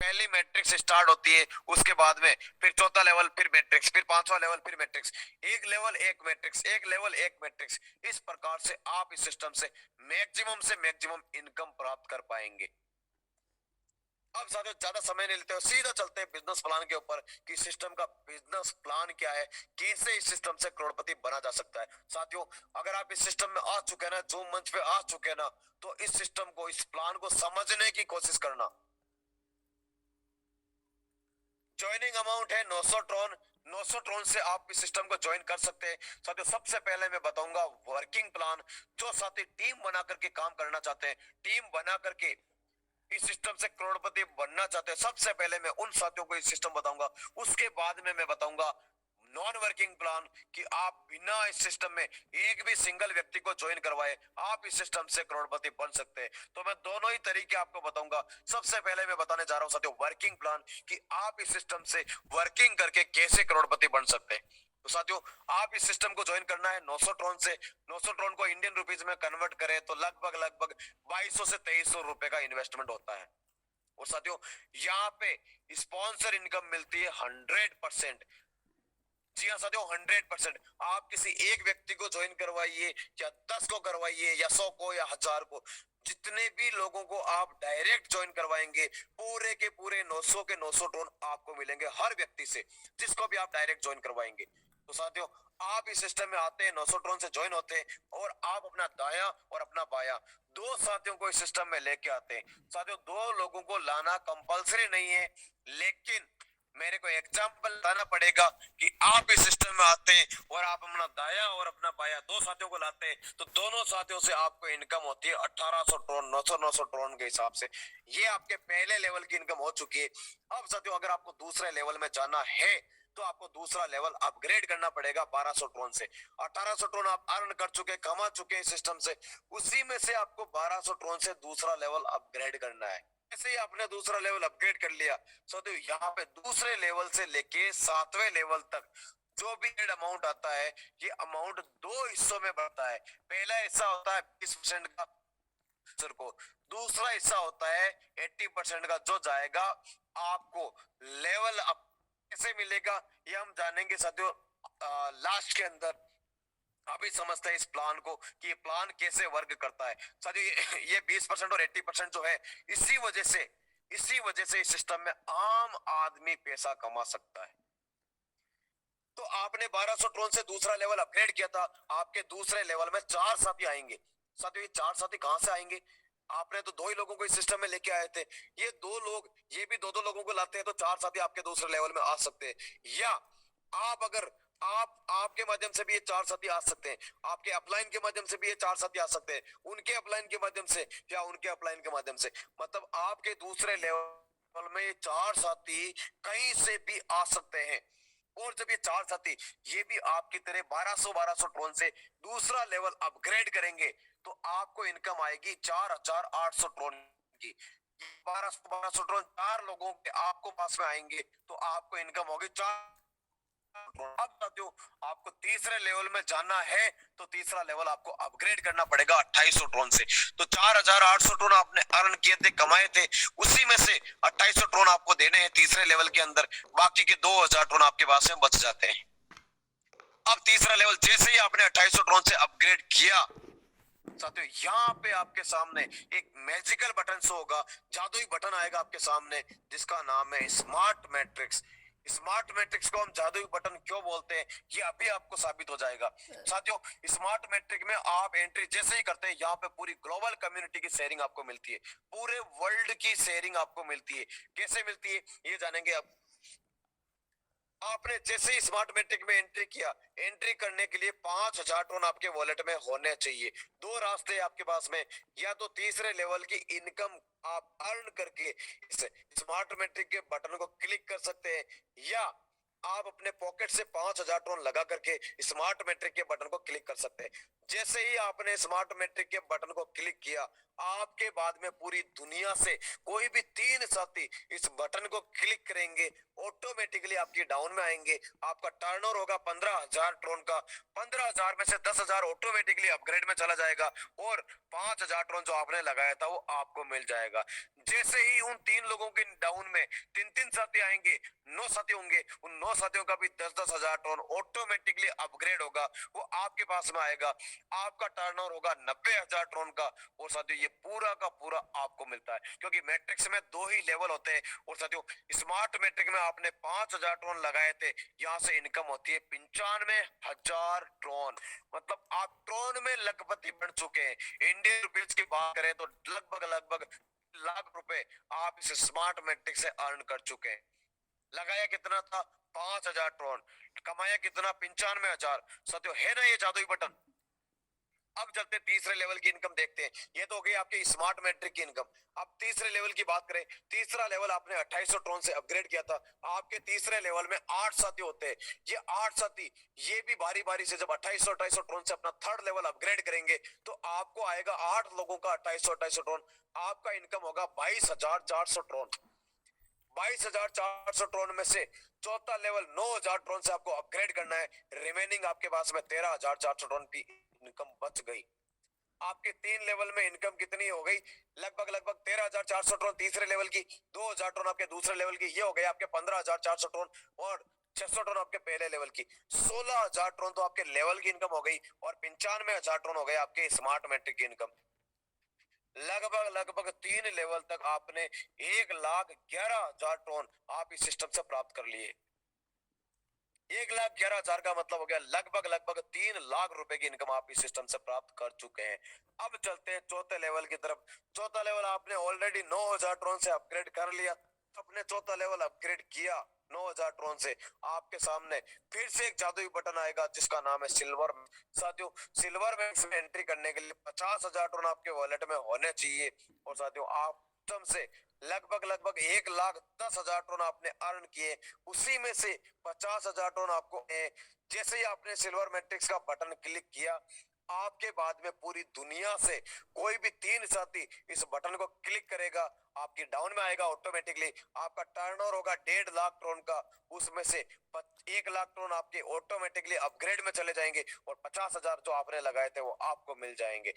पहली matrix start होती है, उसके बाद में फिर चौथा लेवल, फिर मैट्रिक्स, फिर पांचवा लेवल, फिर मैट्रिक्स, एक लेवल एक मैट्रिक्स, एक लेवल एक मैट्रिक्स। इस प्रकार से आप इस सिस्टम से मैक्सिमम इनकम प्राप्त कर पाएंगे। अब ज्यादा समय नहीं लेते हो, सीधा चलते हैं बिजनेस प्लान के ऊपर कि सिस्टम का बिजनेस प्लान क्या है, कैसे इस सिस्टम से करोड़पति बना जा सकता है। साथियों, अगर आप इस सिस्टम में आ चुके हैं ना, जो मंच पे आ चुके हैं ना, तो इस सिस्टम को, इस प्लान को समझने की कोशिश करना। ज्वाइनिंग अमाउंट है 900 ट्रॉन। 900 ट्रॉन से आप इस सिस्टम को ज्वाइन कर सकते हैं। साथियों, सबसे पहले मैं बताऊंगा वर्किंग प्लान। जो साथी टीम बना करके काम करना चाहते हैं, टीम बना करके इस सिस्टम से करोड़पति बनना चाहते हैं, सबसे पहले मैं उन साथियों को इस सिस्टम बताऊंगा। उसके बाद में मैं बताऊंगा नॉन वर्किंग प्लान कि आप बिना इस सिस्टम में एक भी सिंगल व्यक्ति को ज्वाइन करवाए आप इस सिस्टम से करोड़पति बन सकते हैं। तो मैं दोनों ही तरीके आपको बताऊंगा। सबसे पहले मैं बताने जा रहा हूं साथियों वर्किंग प्लान कि आप इस सिस्टम से वर्किंग करके कैसे करोड़पति बन सकते हैं। तो साथियों, आप इस सिस्टम को ज्वाइन करना है 900 ट्रॉन से। 900 ट्रॉन को इंडियन रुपीज में कन्वर्ट करें तो लगभग 2200 से 2300 रुपए का इन्वेस्टमेंट होता है। और साथियों, यहाँ पे स्पॉन्सर इनकम मिलती है 100%। जी हाँ साथियों, 100%। आप किसी एक व्यक्ति को ज्वाइन करवाइए या 10 को करवाइए या 100 को या 1000 को, जितने भी लोगों को आप डायरेक्ट ज्वाइन करवाएंगे, पूरे के पूरे 900 के 900 टोन आपको मिलेंगे हर व्यक्ति से, जिसको भी आप डायरेक्ट ज्वाइन करवाएंगे। तो साथियों, आप इस सिस्टम में आते हैं, 900 टोन से ज्वाइन होते हैं और आप अपना दाया और अपना बाया दो साथियों को इस सिस्टम में लेके आते हैं। साथियों, दो लोगों को लाना कंपलसरी नहीं है, लेकिन मेरे को एग्जाम्पल बताना पड़ेगा कि आप इस सिस्टम में आते हैं और आप अपना दाया और अपना बाया दो साथियों को लाते हैं, तो दोनों साथियों से आपको इनकम होती है 1800 ट्रोन, 900 ट्रोन के हिसाब से। ये आपके पहले लेवल की इनकम हो चुकी है। अब साथियों, अगर आपको दूसरे लेवल में जाना है तो आपको दूसरा लेवल अपग्रेड करना पड़ेगा 1200 ट्रोन से। 1800 ट्रोन आप अर्न कर चुके, कमा चुके हैं सिस्टम से, उसी में से आपको 1200 ट्रोन से दूसरा लेवल अपग्रेड करना है। ऐसे ही आपने दूसरा लेवल अपग्रेड कर लिया, तो यहाँ पे दूसरे लेवल से लेके 7वें लेवल तक जो भी एड अमाउंट आता है, ये अमाउंट दो हिस्सों में बढ़ता है। पहला हिस्सा होता है 20% का सर को, दूसरा हिस्सा होता है 80% का, जो जाएगा आपको लेवल अप। कैसे मिलेगा ये हम जानेंगे साथियों लास्ट के अंदर। अभी समझते हैं इस प्लान को कि ये प्लान कैसे वर्क करता है। साथियों, ये 20% और 80% जो है, इसी वजह से इस सिस्टम में आम आदमी पैसा कमा सकता है। तो आपने 1200 ट्रोन से दूसरा लेवल अपग्रेड किया था, आपके दूसरे लेवल में 4 साथी आएंगे। साथियों, ये 4 साथी कहां से आएंगे? आपने तो 2 ही लोगों को इस सिस्टम में लेके आए थे, ये 2 लोग, ये भी 2-2 लोगों को लाते हैं, तो 4 साथी आपके दूसरे लेवल में आ सकते हैं। या आप अगर आपके माध्यम से भी ये 4 साथी आ सकते हैं, आपके अपलाइन के माध्यम से भी ये 4 साथी आ सकते हैं, उनके अपलाइन के माध्यम से या उनके अपलाइन के माध्यम से, मतलब आपके दूसरे लेवल में ये 4 साथी कहीं से भी आ सकते हैं। और जब ये 4 साथी ये भी आपकी तरह 1200 ट्रोन से दूसरा लेवल अपग्रेड करेंगे, तो आपको इनकम आएगी 4800 ट्रोन की। 1200 ट्रोन 4 लोगों के आपको पास में आएंगे, तो आपको इनकम होगी 4। अब साथियों, आपको तीसरे लेवल में जाना है तो तीसरा लेवल आपको अपग्रेड करना पड़ेगा 2800 ट्रोन से। तो 4800 ट्रोन आपने अर्न किए थे, कमाए थे, उसी में से 2800 ट्रोन आपको देने हैं तीसरे लेवल के अंदर, बाकी के 2000 ट्रोन आपके पास में बच जाते हैं। अब तीसरा लेवल जैसे ही आपने 2800 ट्रोन से अपग्रेड किया, साथियों यहाँ पे आपके सामने एक मैजिकल बटन शो होगा, जादुई बटन आएगा आपके सामने, जिसका नाम है स्मार्ट मैट्रिक्स। स्मार्ट मैट्रिक्स को हम जादुई बटन क्यों बोलते हैं, ये अभी आपको साबित हो जाएगा। साथियों, स्मार्ट मैट्रिक में आप एंट्री जैसे ही करते हैं, यहाँ पे पूरी ग्लोबल कम्युनिटी की शेयरिंग आपको मिलती है, पूरे वर्ल्ड की शेयरिंग आपको मिलती है। कैसे मिलती है ये जानेंगे अब। आपने जैसे ही स्मार्ट मैट्रिक में एंट्री किया, एंट्री करने के लिए 5000 टोन आपके वॉलेट में होने चाहिए। 2 रास्ते आपके पास में, या तो तीसरे लेवल की इनकम आप अर्न करके इस स्मार्ट मैट्रिक के बटन को क्लिक कर सकते हैं, या आप अपने पॉकेट से 5000 टोन लगा करके स्मार्ट मैट्रिक के बटन को क्लिक कर सकते हैं। जैसे ही आपने स्मार्ट मैट्रिक के बटन को क्लिक किया, आपके बाद में पूरी दुनिया से कोई भी तीन साथी इस बटन को क्लिक करेंगे, ऑटोमेटिकली आपकी डाउन में आएंगे। आपका टर्नओवर होगा 15,000 ट्रोन का। 15,000 में से 10,000 ऑटोमेटिकली अपग्रेड में चला जाएगा और 5,000 ट्रोन जो आपने लगाया था वो आपको मिल जाएगा। जैसे ही उन तीन लोगों के डाउन में तीन तीन साथी आएंगे, 9 साथी होंगे, उन 9 साथियों का भी 10,000 ट्रोन ऑटोमेटिकली अपग्रेड होगा, वो आपके पास में आएगा। आपका टर्नओवर होगा 90,000 ट्रोन का। और साथियों ये पूरा का पूरा आपको मिलता है, क्योंकि मैट्रिक्स में दो ही लेवल होते हैं। और साथियों स्मार्ट मैट्रिक में आपने 5,000 ट्रोन लगाए थे, यहाँ से इनकम होती है 95,000 ट्रोन। मतलब आप ट्रोन में लखपति बन चुके हैं। इंडियन रुपीज की बात करें तो लगभग लगभग लाख रुपए आप इस स्मार्ट मैट्रिक से अर्न कर चुके हैं। लगाया कितना था? 5,000 ट्रोन। कमाया कितना? 95,000। साथियों है ना ये जादुई बटन। अब चलते तीसरे लेवल की इनकम देखते हैं। ये तो हो गई आपके स्मार्ट मैट्रिक की इनकम। अब तीसरे लेवल की बात करें, तीसरा लेवल आपने 2800 ट्रोन से अपग्रेड किया था। आपके तीसरे लेवल में 8 साथी होते हैं। ये 8 साथी ये भी बारी बारी से जब 2800 ट्रोन से अपना थर्ड लेवल अपग्रेड करेंगे तो आपको आएगा 8 लोगों का 2800 ट्रोन। आपका इनकम होगा 22,400 ट्रोन। 22,400 ट्रोन में से चौथा लेवल 9,000 ट्रोन से आपको अपग्रेड करना है। रिमेनिंग आपके पास में 13,400 ट्रोन की इनकम बच गई। आपके तीन लेवल में इनकम कितनी हो गई? लगभग लगभग 13,400 ट्रोन तीसरे लेवल की, 2,000 ट्रोन आपके दूसरे लेवल की, ये हो गए आपके 15,400 ट्रोन और 600 ट्रोन आपके पहले लेवल की। 16,000 ट्रोन तो आपके लेवल की इनकम हो गई और 95,000 ट्रोन हो गए आपके स्मार्ट मैट्रिक की इनकम। लगभग लगभग तीन लेवल तक आपने 1,11,000 ट्रोन आप इस सिस्टम से प्राप्त कर लिए। 1,11,000 का मतलब हो गया लगभग लगभग 3 लाख रुपए की इनकम आप इस सिस्टम से प्राप्त कर चुके हैं। अब चलते हैं चौथे लेवल की तरफ। चौथा लेवल आपने ऑलरेडी 9,000 ट्रोन से अपग्रेड कर लिया। अपने चौथा लेवल अपग्रेड किया 9,000 ट्रोन से, आपके सामने फिर से एक जादुई बटन आएगा जिसका नाम है सिल्वर। साथियों सिल्वर में एंट्री करने के लिए 50,000 ट्रोन आपके वॉलेट में होने चाहिए। और साथियों आप से लगभग लगभग 1,10,000 टन आपने अर्न किए, उसी में से 50,000 टन आपको जैसे ही आपने सिल्वर मैट्रिक्स का बटन क्लिक किया, आपके बाद में पूरी दुनिया से कोई भी तीन साथी इस बटन को क्लिक करेगा, आपकी डाउन में आएगा ऑटोमेटिकली। आपका टर्नओवर होगा 1.5 लाख ट्रोन का, उसमें से 1 लाख ट्रोन आपके ऑटोमेटिकली अपग्रेड में चले जाएंगे और 50,000 जो आपने लगाए थे वो आपको मिल जाएंगे।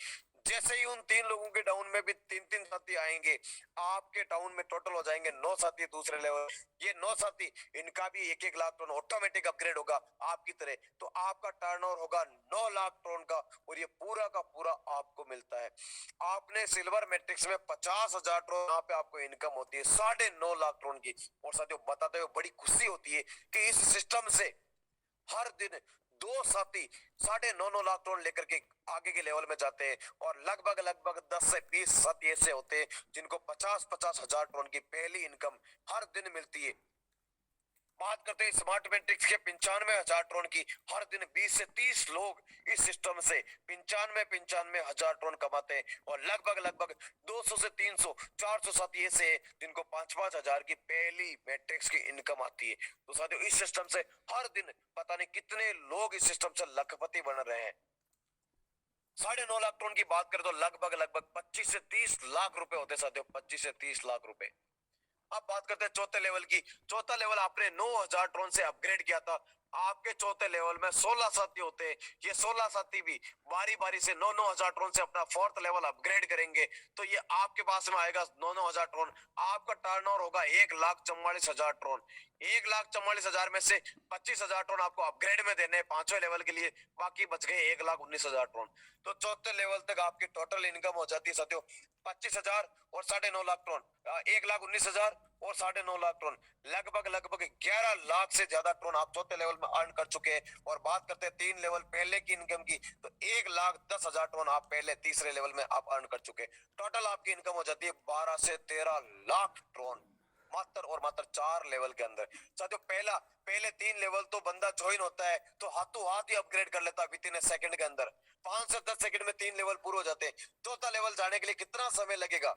जैसे ही उन तीन लोगों के डाउन में भी तीन तीन साथी आएंगे, आपके डाउन में टोटल हो जाएंगे 9 साथी दूसरे लेवल। ये 9 साथी इनका भी 1-1 लाख टन ऑटोमेटिक अपग्रेड होगा आपकी तरह। तो आपका टर्नओवर होगा 9 लाख टन का और ये पूरा का पूरा आपको मिलता है। आपने सिल्वर मैट्रिक्स में 50,000 टन यहाँ पे आपको इनकम होती है 9.5 लाख टन की। और साथियों बताते हुए बड़ी खुशी होती है कि इस सिस्टम से हर दिन दो साथी 9.5 लाख टन लेकर के आगे के लेवल में जाते हैं और लगभग लगभग 10 से 20 साथी ऐसे होते हैं जिनको 50-50 हजार टन की पहली इनकम हर दिन मिलती है। बात करते हैं स्मार्ट मैट्रिक्स के 95,000 टन की। हर दिन 20 से 30 लोग इस सिस्टम से 95 हजार टन कमाते हैं और लगभग लगभग 200 से 300 400 साथी ऐसे हैं जिनको 5-5 हजार की पहली मैट्रिक्स की इनकम आती है। तो साथियों इस सिस्टम से हर दिन पता नहीं कितने लोग इस सिस्टम से लखपति बन रहे हैं। 9.5 लाख टन की बात करें तो लगभग लगभग 25 से 30 लाख रुपए होते हैं साथियों, 25 से 30 लाख रुपए। अब बात करते हैं चौथे लेवल की। चौथा लेवल आपने 9,000 ट्रोन से अपग्रेड किया था। आपके चौथे लेवल में 16 साथी होते हैं। ये 16 साथी भी बारी बारी से 9-9 हजार ट्रोन से अपना फोर्थ लेवल अपग्रेड करेंगे। तो ये आपके पास में आएगा 9-9 हजार ट्रोन। आपका टर्नओवर होगा 1,44,000 ट्रोन। 1,44,000 में से 25,000 ट्रोन आपको अपग्रेड में देने पांचवें लेवल के लिए, बाकी बच गए 1,19,000 ट्रोन। तो चौथे लेवल तक आपकी टोटल इनकम हो जाती है साथियों 25,000 और 9.5 लाख टन, 1,19,000 और 9.5 लाख टन, लगभग लगभग 11 लाख से ज्यादा टन आप चौथे लेवल में अर्न कर चुके हैं। और बात करते हैं तीन लेवल पहले की इनकम की, तो 1,10,000 टन आप पहले तीसरे लेवल में आप अर्न कर चुके हैं। टोटल आपकी इनकम हो जाती है 12 से 13 लाख टन मात्र और मात्र 4 लेवल के अंदर। साथियों पहले 3 लेवल तो बंदा ज्वाइन होता है तो हाथों हाथ ही अपग्रेड कर लेता है विद इन सेकंड के अंदर। 5 से 10 सेकंड में 3 लेवल पूरे हो जाते हैं। चौथा लेवल जाने के लिए कितना समय लगेगा?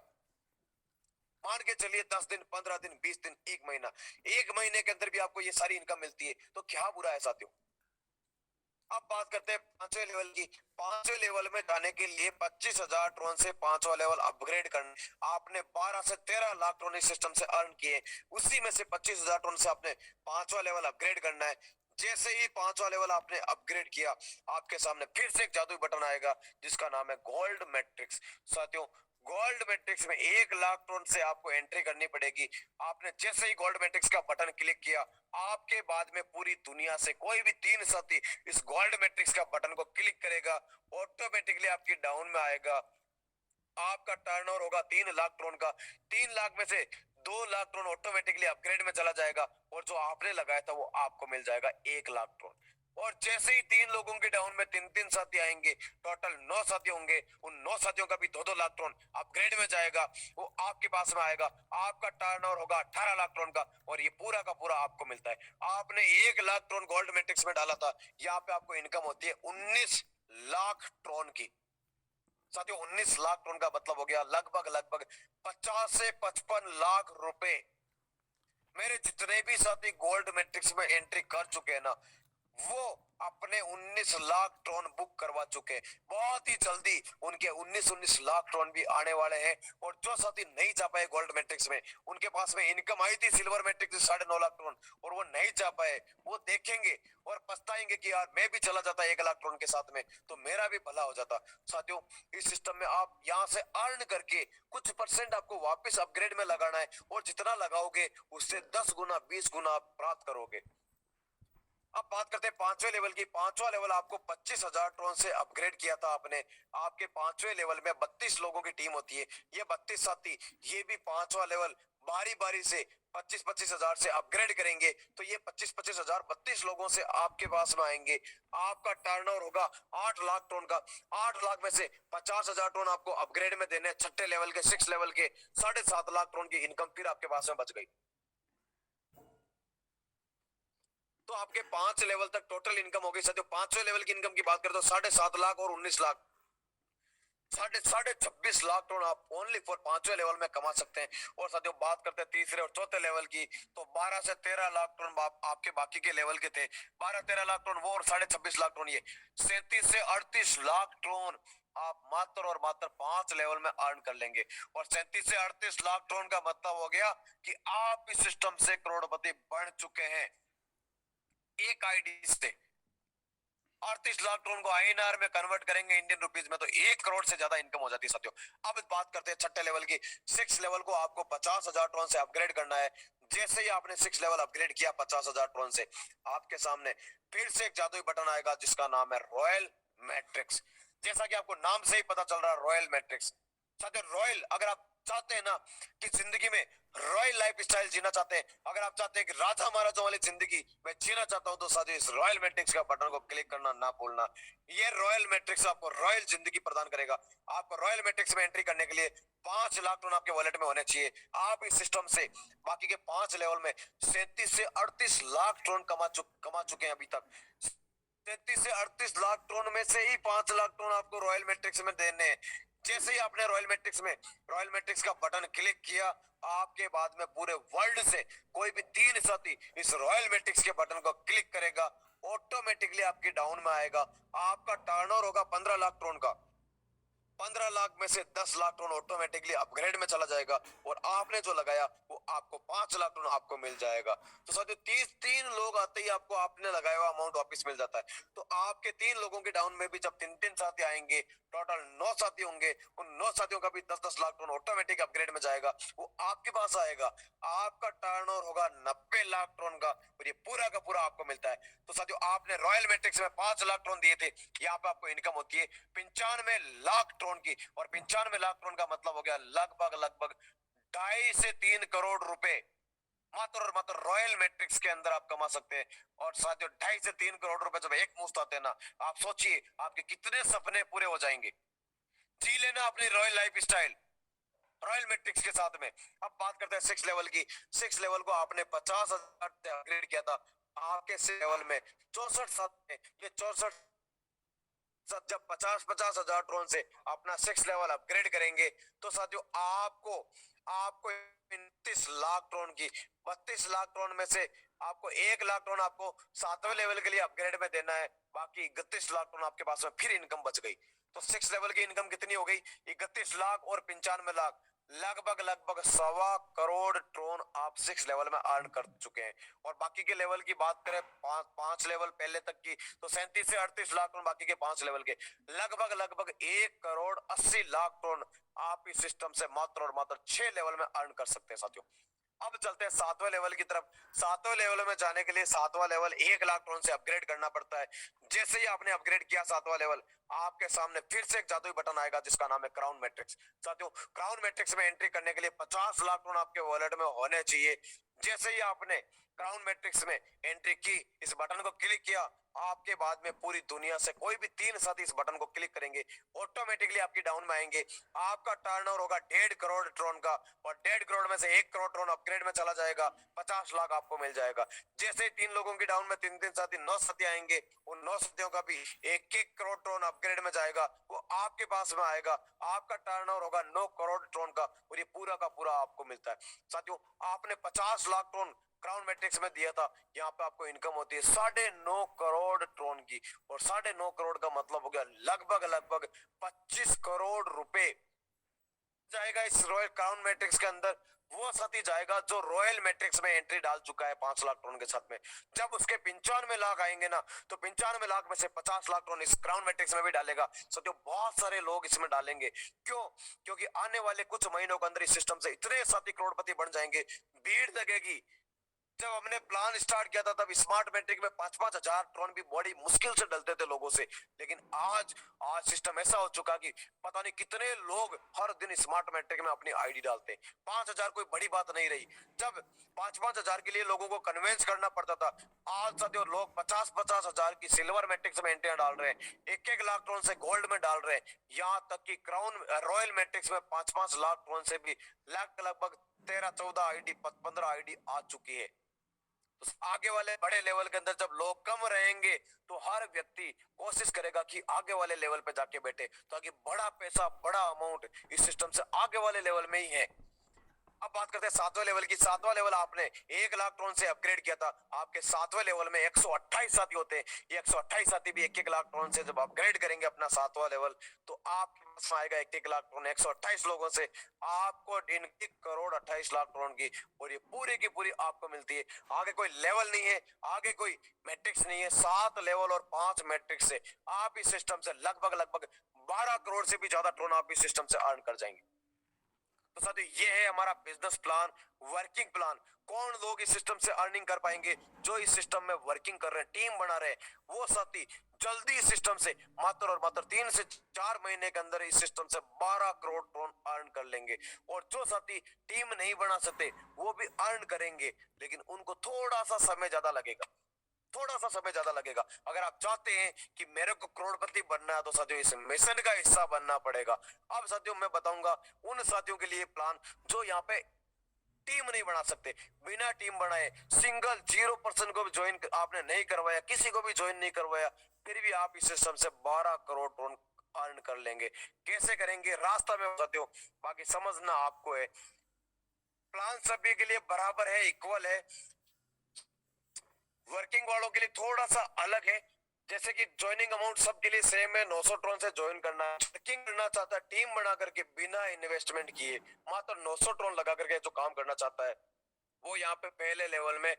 मान के चलिए 10 दिन, 15 दिन, 20 दिन, 1 महीना। 1 महीने के अंदर भी आपको ये सारी इनकम मिलती है तो क्या बुरा है साथियों? अब बात करते हैं पांचवें लेवल की। पांचवें लेवल में जाने के लिए 25,000 ट्रोन से पांचवा लेवल अपग्रेड करना। आपने 12 से 13 लाख ट्रोन इस सिस्टम से अर्न किए, उसी में से 25,000 ट्रोन से आपने पांचवा लेवल अपग्रेड करना है। जैसे ही पांचवा लेवल आपने अपग्रेड किया, आपके सामने फिर से एक जादुई बटन आएगा जिसका नाम है गोल्ड मैट्रिक्स। साथियों, गोल्ड मैट्रिक्स में 1 लाख ट्रोन से आपको एंट्री करनी पड़ेगी। आपने जैसे ही गोल्ड मैट्रिक्स का बटन क्लिक किया, आपके बाद में पूरी दुनिया से कोई भी 3 साथी इस गोल्ड मैट्रिक्स का बटन को क्लिक करेगा, ऑटोमेटिकली आपकी डाउन में आएगा। आपका टर्नओवर होगा 3 लाख ट्रोन का। 3 लाख में से 2 लाख ट्रोन ऑटोमेटिकली अपग्रेड में चला जाएगा, और जो आपने लगाया था वो आपको मिल जाएगा 1 लाख ट्रोन। और जैसे ही 3 लोगों के डाउन में 3 3 साथी आएंगे, टोटल 9 साथी होंगे। उन 9 साथियों का भी 2 2 लाख ट्रोन अपग्रेड में जाएगा, वो आपके पास में आएगा। आपका टर्नओवर होगा 18 लाख ट्रोन का, और ये पूरा का पूरा आपको मिलता है। आपने 1 लाख ट्रोन गोल्ड मैट्रिक्स में डाला था, यहाँ पे आपको इनकम होती है 19 लाख ट्रोन की। साथियों, 19 लाख टन का मतलब हो गया लगभग लगभग 50 से 55 लाख रुपए। मेरे जितने भी साथी गोल्ड मैट्रिक्स में एंट्री कर चुके हैं ना, वो अपने 19 लाख ट्रोन बुक करवा चुके हैं। बहुत ही जल्दी उनके 19 लाख ट्रोन भी आने वाले हैं। और जो साथी नहीं जा पाए गोल्ड मैट्रिक्स में, उनके पास में इनकम आई थी सिल्वर मैट्रिक्स से 9.5 लाख ट्रोन, और वो नहीं जा पाए, वो देखेंगे और पछताएंगे कि यार मैं भी चला जाता 1 लाख ट्रोन के साथ में, तो मेरा भी भला हो जाता। साथियों, इस सिस्टम में आप यहाँ से अर्न करके कुछ परसेंट आपको वापस अपग्रेड में लगाना है, और जितना लगाओगे उससे 10 गुना 20 गुना प्राप्त करोगे। अब बात करते हैं पांचवें लेवल की। पांचवा लेवल आपको 25,000 ट्रोन से अपग्रेड किया था आपने। आपके पांचवें लेवल में 32 लोगों की टीम होती है। ये 32 साथी ये भी पांचवा लेवल बारी बारी से 25-25 हजार से अपग्रेड करेंगे, तो ये 25-25 हजार 32 लोगों से आपके पास में आएंगे। आपका टर्नओवर होगा 8 लाख ट्रोन का। 8 लाख में से 50,000 ट्रोन आपको अपग्रेड में देने, छठे लेवल के 6 लेवल के 7.5 लाख ट्रोन की इनकम फिर आपके पास में बच गई। तो आपके 5 लेवल तक टोटल इनकम हो गई। साथियों, पांचवें लेवल की इनकम की बात करें तो 7.5 लाख और 19 लाख, साढ़े 26 लाख टोन आप ओनली फॉर पांचवें लेवल में कमा सकते हैं। और साथियों, बात करते हैं तीसरे और चौथे लेवल की, तो 12 से 13 लाख टोन आपके बाकी के लेवल के थे। 12-13 लाख टोन वो, और 26.5 लाख टोन ये। 37 से 38 लाख टोन आप मात्र और मात्र 5 लेवल में अर्न कर लेंगे। और 37 से 38 लाख टोन का मतलब हो गया कि आप इस सिस्टम से करोड़पति बन चुके हैं एक आईडी से। 38 लाख टोन को आईएनआर में कन्वर्ट करेंगे इंडियन रुपीज में, तो 1 करोड़ से ज्यादा इनकम हो जाती है साथियों। अब बात करते हैं छठे लेवल की। 6 लेवल को आपको 50,000 टोन से अपग्रेड करना है। जैसे ही आपने 6 लेवल अपग्रेड किया 50,000 टोन से, आपके सामने फिर से एक जादुई बटन आएगा जिसका नाम है रॉयल मैट्रिक्स। जैसा कि आपको नाम से ही पता चल रहा है, रॉयल मैट्रिक्स। साथियों, रॉयल, अगर आप चाहते हैं ना कि जिंदगी में रॉयल लाइफ स्टाइल जीना चाहते हैं, अगर आप चाहते हैं कि राजा महाराजा वाली जिंदगी मैं जीना चाहता हूं, तो साथियों इस रॉयल मैट्रिक्स का बटन को क्लिक करना ना भूलना। ये रॉयल मैट्रिक्स आपको रॉयल जिंदगी प्रदान करेगा। आपको रॉयल मैट्रिक्स में एंट्री करने के लिए 5 लाख टोन आपके वॉलेट में होने चाहिए। आप इस सिस्टम से बाकी के 5 लेवल में 37 से 38 लाख टोन कमा चुके हैं अभी तक। 33 से 38 लाख टोन में से ही 5 लाख टोन आपको रॉयल मैट्रिक्स में देने हैं। जैसे ही आपने रॉयल मैट्रिक्स का बटन क्लिक किया, आपके बाद में पूरे वर्ल्ड से कोई भी 3 साथी इस रॉयल मैट्रिक्स के बटन को क्लिक करेगा, ऑटोमेटिकली आपकी डाउन में आएगा। आपका टर्नओवर होगा 15 लाख टोन का। 15 लाख में से 10 लाख टोन ऑटोमेटिकली अपग्रेड में चला जाएगा, और आपने जो लगाया वो आपको 5 लाख टोन आपको मिल जाएगा। तो साथियों, 3 लोग आते ही आपको आपने लगाया हुआ अमाउंट वापस मिल जाता है। तो आपके 3 लोगों के डाउन में भी जब 3 साथी आएंगे, टोटल 9 साथी होंगे, उन 9 साथियों का भी 10-10 लाख टोन ऑटोमेटिक अपग्रेड में जाएगा, वो आपके पास आएगा। आपका टर्नओवर होगा 90 लाख टोन का, और ये पूरा का पूरा आपको मिलता है। तो साथियों, आपने रॉयल मैट्रिक्स में 5 लाख टोन दिए थे, यहाँ पे आपको इनकम होती है 95 लाख टोन की। और 95 लाख टोन का मतलब हो गया लगभग लगभग 2.5 से 3 करोड़ रुपए मात्र और मात्र रॉयल मैट्रिक्स के अंदर आप कमा सकते हैं। और साथियों, 2.5 से 3 करोड़ रुपए जब एक मुश्त आते हैं ना, आप सोचिए आपके कितने सपने पूरे हो जाएंगे। जी लेना अपनी royal life style royal matrix के साथ में। अब बात करते हैं 6 लेवल की। 6 लेवल को आपने 50,000 से अपग्रेड किया था। आपके 6 लेवल में 64 साथ में ये 64 जब 50-50 हजार ट्रोन से अपना 6 लेवल अपग्रेड करेंगे, तो साथियों आपको आपको 32 लाख ट्रोन की, 32 लाख ट्रोन में से आपको 1 लाख ट्रोन आपको 7वें लेवल के लिए अपग्रेड में देना है, बाकी 31 लाख ट्रोन आपके पास में फिर इनकम बच गई। तो 6 लेवल की इनकम कितनी हो गई? 31 लाख और 95 लाख, लगभग लगभग 1.25 करोड़ ट्रोन आप 6 लेवल में अर्न कर चुके हैं। और बाकी के लेवल की बात करें, पांच लेवल पहले तक की, तो 37 से 38 लाख ट्रोन बाकी के 5 लेवल के, लगभग लगभग 1 करोड़ 80 लाख ट्रोन आप इस सिस्टम से मात्र और मात्र 6 लेवल में अर्न कर सकते हैं साथियों। अब चलते हैं 7वें लेवल की तरफ। 7वें लेवल में जाने के लिए 7वां लेवल 1 लाख ट्रोन से अपग्रेड करना पड़ता है। जैसे ही आपने अपग्रेड किया 7वां लेवल, आपके सामने फिर से एक जादुई बटन आएगा जिसका नाम है क्राउन मैट्रिक्स। साथियों, क्राउन मैट्रिक्स में एंट्री करने के लिए 50 लाख ट्रोन आपके वॉलेट में होने चाहिए। जैसे ही आपने क्राउन मैट्रिक्स में एंट्री की, इस बटन को क्लिक किया, आपके बाद में पूरी दुनिया से कोई भी 3 साथी इस बटन को क्लिक करेंगे, ऑटोमेटिकली आपकी डाउन में आएंगे। आपका टर्नओवर होगा 1.5 करोड़ ट्रोन का, और 1.5 करोड़ में से 1 करोड़ ट्रोन अपग्रेड में चला जाएगा, 50 लाख आपको मिल जाएगा। जैसे ही 3 लोगों की डाउन में 3 साथी 9 साथी आएंगे, उन 9 साथियों का भी 1 करोड़ ट्रोन अपग्रेड में जाएगा, वो आपके पास में आएगा। आपका टर्नओवर होगा 9 करोड़ ट्रोन का, और ये पूरा का पूरा आपको मिलता है। साथियों, आपने 50 लाख ट्रोन क्राउन मैट्रिक्स में दिया था, यहाँ पे आपको इनकम होती है 9.5 करोड़ ट्रोन की, और 9.5 करोड़ का मतलब हो गया लगभग लगभग 25 करोड़ रुपए जाएगा इस रॉयल क्राउन मैट्रिक्स के अंदर। वो साथी जाएगा जो रॉयल मैट्रिक्स में एंट्री डाल चुका है 5 लाख ट्रोन के साथ में। जब उसके 95 लाख आएंगे ना, तो 95 लाख में से 50 लाख ट्रोन इस क्राउन मैट्रिक्स में भी डालेगा। तो बहुत सारे लोग इसमें डालेंगे। क्यों? क्योंकि आने वाले कुछ महीनों के अंदर इस सिस्टम से इतने साथी करोड़पति बन जाएंगे, भीड़ लगेगी। जब हमने प्लान स्टार्ट किया था तब स्मार्ट मैट्रिक में 5-5 हजार ट्रोन भी बड़ी मुश्किल से डलते थे लोगों से, लेकिन आज सिस्टम ऐसा हो चुका कि पता नहीं कितने लोग हर दिन स्मार्ट मैट्रिक में अपनी आईडी डालते हैं। 5 हजार कोई बड़ी बात नहीं रही। जब 5-5 हजार के लिए लोगों को कन्विंस करना पड़ता था, आज साथियों लोग 50-50 हजार की सिल्वर मैट्रिक्स में एंट्रियां डाल रहे हैं, 1-1 लाख ट्रोन से गोल्ड में डाल रहे हैं। यहाँ तक कि क्राउन रॉयल मैट्रिक्स में 5-5 लाख ट्रोन से भी लगभग 13-14 आईडी 15 आईडी आ चुकी है। तो आगे वाले बड़े लेवल के अंदर जब लोग कम रहेंगे, तो हर व्यक्ति कोशिश करेगा कि आगे वाले लेवल पे जाके बैठे, ताकि बड़ा पैसा, बड़ा अमाउंट इस सिस्टम से आगे वाले लेवल में ही है। अब बात करते हैं 7वें लेवल की। 7वां लेवल आपने 1 लाख ट्रोन से अपग्रेड किया था। आपके 7वें लेवल में 128 साथी होते हैं। ये 128 साथी भी 1-1 लाख ट्रोन से जब अपग्रेड करेंगे अपना 7वां लेवल, तो आपके पास आएगा 1-1 लाख ट्रोन। 128 लोगों से आपको 1 करोड़ 28 लाख ट्रोन की, और ये पूरी की पूरी आपको मिलती है। आगे कोई लेवल नहीं है, आगे कोई मैट्रिक्स नहीं है। 7 लेवल और 5 मैट्रिक्स से आप इस सिस्टम से लगभग लगभग 12 करोड़ से भी ज्यादा ट्रोन आप इस सिस्टम से अर्न कर जाएंगे। तो साथियों, ये है हमारा बिजनेस प्लान, वर्किंग प्लान। कौन लोग इस सिस्टम से अर्निंग कर पाएंगे? जो इस सिस्टम में वर्किंग कर रहे हैं, टीम बना रहे हैं, वो साथी जल्दी इस सिस्टम से मात्र और मात्र 3 से 4 महीने के अंदर इस सिस्टम से 12 करोड़ ट्रोन अर्न कर लेंगे। और जो साथी टीम नहीं बना सकते, वो भी अर्न करेंगे, लेकिन उनको थोड़ा सा समय ज्यादा लगेगा, थोड़ा सा समय ज्यादा लगेगा। अगर आप चाहते हैं कि मेरे को करोड़पति बनना है, तो साथियों इस मिशन का हिस्सा बनना पड़ेगा। अब साथियों मैं बताऊंगा उन साथियों के लिए प्लान जो यहाँ पे टीम नहीं बना सकते, बिना टीम बनाए सिंगल 0% को भी ज्वाइन आपने नहीं करवाया, किसी को भी ज्वाइन नहीं करवाया, फिर भी आप इस सिस्टम से 12 करोड़ ट्रोन अर्न कर लेंगे। कैसे करेंगे? रास्ता में साथियों, बाकी समझना आपको है। प्लान सभी के लिए बराबर है, इक्वल है। वर्किंग वालों के लिए थोड़ा सा अलग है। जैसे कि ज्वाइनिंग अमाउंट सबके लिए सेम है, 900 ट्रोन से ज्वाइन करना है। वर्किंग करना चाहता है टीम बना करके बिना इन्वेस्टमेंट किए, मात्र 900 ट्रोन लगा करके जो काम करना चाहता है, वो यहाँ पे पहले लेवल में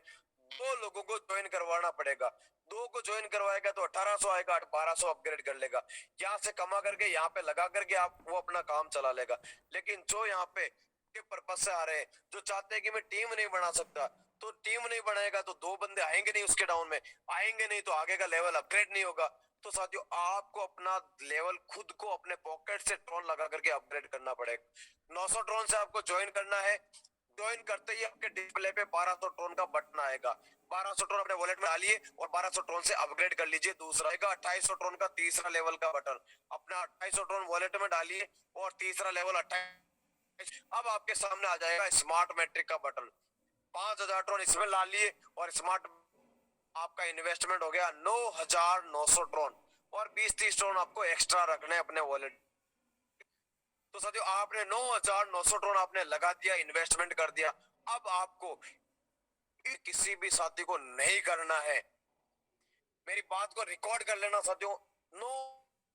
2 लोगों को ज्वाइन करवाना पड़ेगा। 2 को ज्वाइन करवाएगा तो 1800 आएगा, 1200 अपग्रेड कर लेगा। यहाँ से कमा करके यहाँ पे लगा करके आप वो अपना काम चला लेगा। लेकिन जो यहाँ पे पर्पस से आ रहे हैं, जो चाहते हैं कि मैं टीम नहीं बना सकता, तो टीम नहीं बनाएगा तो 2 बंदे आएंगे नहीं, उसके डाउन में आएंगे नहीं, तो आगे का लेवल अपग्रेड नहीं होगा। तो साथियों, आपको अपना लेवल खुद को अपने पॉकेट से ट्रोन लगा करके अपग्रेड करना पड़ेगा। 900 ट्रोन से आपको ज्वाइन करना है। ज्वाइन करते ही आपके डिस्प्ले पे 1200 ट्रोन का बटन आएगा। 1200 ट्रोन अपने वॉलेट में डालिए और 1200 ट्रोन से अपग्रेड कर लीजिए। दूसरा आएगा 2800 ट्रोन का तीसरा लेवल का बटन, अपना 2800 ट्रोन वॉलेट में डालिए और तीसरा लेवल 28। अब आपके सामने आ जाएगा स्मार्ट मैट्रिक का बटन। 5000 ट्रोन इसमें ला लिए और स्मार्ट आपका इन्वेस्टमेंट हो गया 9900 ट्रोन, और 20-30 ट्रोन आपको एक्स्ट्रा रखने अपने वॉलेट। तो साथियों आपने 9,900 ट्रॉन आपने लगा दिया, इन्वेस्टमेंट कर दिया। अब आपको किसी भी साथी को नहीं करना है, मेरी बात को रिकॉर्ड कर लेना साथियों। नो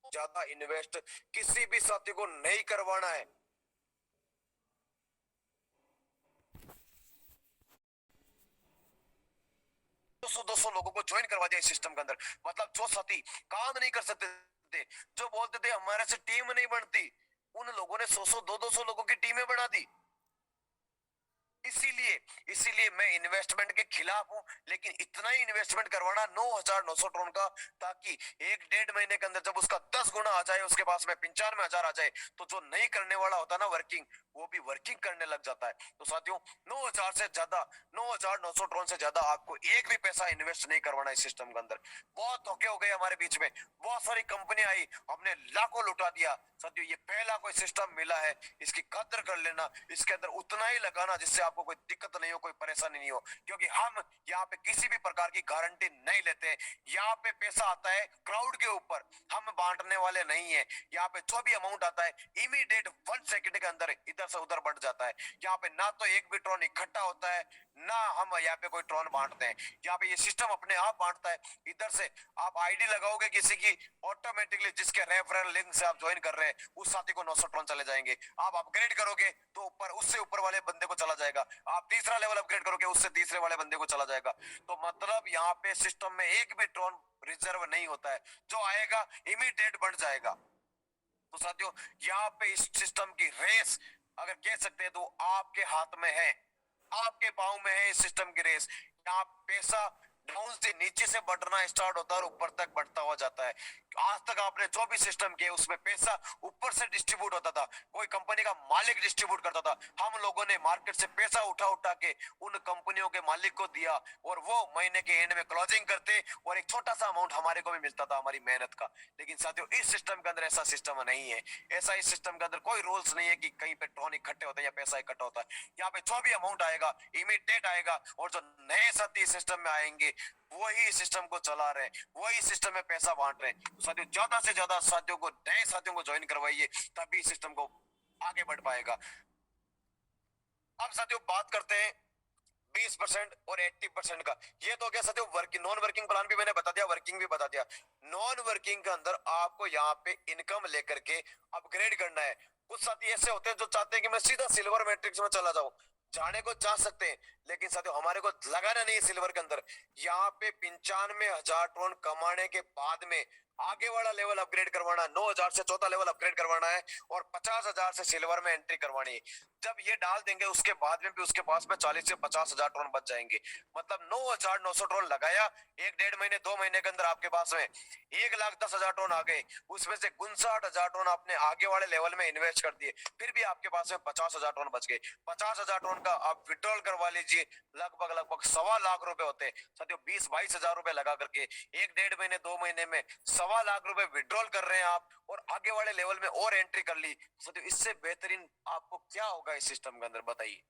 ज्यादा इन्वेस्ट किसी भी साथी को नहीं करवाना है। 200 लोगों को ज्वाइन करवा दिया इस सिस्टम के अंदर। मतलब जो साथी काम नहीं कर सकते थे, जो बोलते थे हमारे से टीम नहीं बनती, उन लोगों ने 100 200 लोगों की टीमें बना दी। इसीलिए इसीलिए मैं इन्वेस्टमेंट के खिलाफ हूं, लेकिन इतना ही इन्वेस्टमेंट करवाना 9,900 ट्रोन का, ताकि 1 डेढ़ महीने के अंदर जब उसका 10 गुना आ जाए, उसके पास में 95,000 आ जाए, तो जो नहीं करने वाला होता ना वर्किंग, वो भी वर्किंग करने लग जाता है। तो साथियों 9,000 से ज्यादा 9,900 ट्रोन से ज्यादा आपको एक भी पैसा इन्वेस्ट नहीं करवाना इस सिस्टम के अंदर। बहुत धोखे हो गए हमारे बीच में, बहुत सारी कंपनी आई, हमने लाखों लुटा दिया। साथियों ये पहला कोई सिस्टम मिला है, इसकी कदर कर लेना, इसके अंदर उतना ही लगाना जिससे आपको कोई दिक्कत नहीं हो, कोई परेशानी नहीं हो। क्योंकि हम यहाँ पे किसी भी प्रकार की गारंटी नहीं लेते। यहाँ पे पैसा आता है क्राउड के ऊपर, हम बांटने वाले नहीं है। यहाँ पे जो भी अमाउंट आता है इमीडिएट 1 सेकंड के अंदर इधर से उधर बढ़ जाता है। यहाँ पे ना तो एक भी ट्रॉन इकट्ठा होता है, ना हम यहाँ पे कोई ट्रॉन बांटते हैं। यहाँ पे ये सिस्टम अपने आप बांटता है। इधर से आप आईडी लगाओगे किसी की, ऑटोमेटिकली जिसके रेफरल लिंक से आप ज्वाइन कर रहे हैं उस साथी को 900 ट्रॉन चले जाएंगे। आप अपग्रेड करोगे तो ऊपर उससे ऊपर वाले बंदे को चला जाएगा, आप तीसरा लेवल अपग्रेड करोगे उससे तीसरे वाले बंदे को चला जाएगा। तो मतलब यहाँ पे सिस्टम में एक भी ट्रॉन रिजर्व नहीं होता है, जो आएगा इमीडिएट बढ़ जाएगा। तो साथियों यहाँ पे इस सिस्टम की रेस अगर कह सकते हैं तो आपके हाथ में है, आपके पाँव में है इस सिस्टम की रेस। यहाँ पैसा डाउन से नीचे से बढ़ना स्टार्ट होता है और ऊपर तक बढ़ता हुआ जाता है। आज तक आपने जो भी सिस्टम किया उसमें पैसा ऊपर से डिस्ट्रीब्यूट होता था, कोई कंपनी का मालिक डिस्ट्रीब्यूट करता था, हम लोगों ने मार्केट से पैसा उठा उठा के उन कंपनियों के मालिक को दिया, और वो महीने के एंड में क्लोजिंग करते और एक छोटा सा अमाउंट हमारे को भी मिलता था हमारी मेहनत का। लेकिन साथियों इस सिस्टम के अंदर ऐसा सिस्टम नहीं है। ऐसा इस सिस्टम के अंदर कोई रूल्स नहीं है कि कहीं पे ट्रॉन इकट्ठे होते हैं या पैसा इकट्ठा होता है। यहाँ पे जो भी अमाउंट आएगा इमीडिएट आएगा, और जो नए साथी सिस्टम में आएंगे वही सिस्टम को चला रहे हैं, वही सिस्टम में पैसा बांट रहे हैं। तो साथियों ज्यादा से ज्यादा साथियों को, नए साथियों को ज्वाइन करवाइए, तभी सिस्टम को आगे बढ़ पाएगा। अब साथियों बात करते हैं 20% और 80% का। ये तो क्या साथियों वर्किंग, नॉन वर्किंग प्लान भी मैंने बता दिया, वर्किंग भी बता दिया। नॉन वर्किंग के अंदर आपको यहाँ पे इनकम लेकर के अपग्रेड करना है। कुछ साथी ऐसे होते हैं जो चाहते हैं कि मैं सीधा सिल्वर मैट्रिक्स में चला जाऊं, जाने को चाह सकते हैं, लेकिन साथियों हमारे को लगाना नहीं है सिल्वर के अंदर। यहाँ पे 95,000 ट्रोन कमाने के बाद में आगे वाला लेवल अपग्रेड करवाना, 9,000 से चौथा लेवल अपग्रेड करवाना है, और 50,000 से सिल्वर में एंट्री करवानी है। जब ये डाल देंगे उसके बाद में भी उसके पास में 40 से 50,000 ट्रोन बच जाएंगे। मतलब 9,900 ट्रोन लगाया, 1 डेढ़ महीने 2 महीने के अंदर आपके पास में 1,10,000 ट्रोन आ गए। उसमें से 59,000 ट्रोन आपने आगे वाले लेवल में इन्वेस्ट कर दिए, फिर भी आपके पास में 50,000 ट्रोन बच गए। 50,000 ट्रोन का आप विड्रॉल करवा लीजिए, लगभग लगभग 1.25 लाख रुपए होते हैं साथियों। 20-22 हजार रुपए लगा करके 1 डेढ़ महीने 2 महीने में 1.25 लाख रुपए विड्रॉल कर रहे हैं आप, और आगे वाले लेवल में और एंट्री कर ली। साथियों इससे बेहतरीन आपको क्या होगा इस सिस्टम के अंदर, बताइए।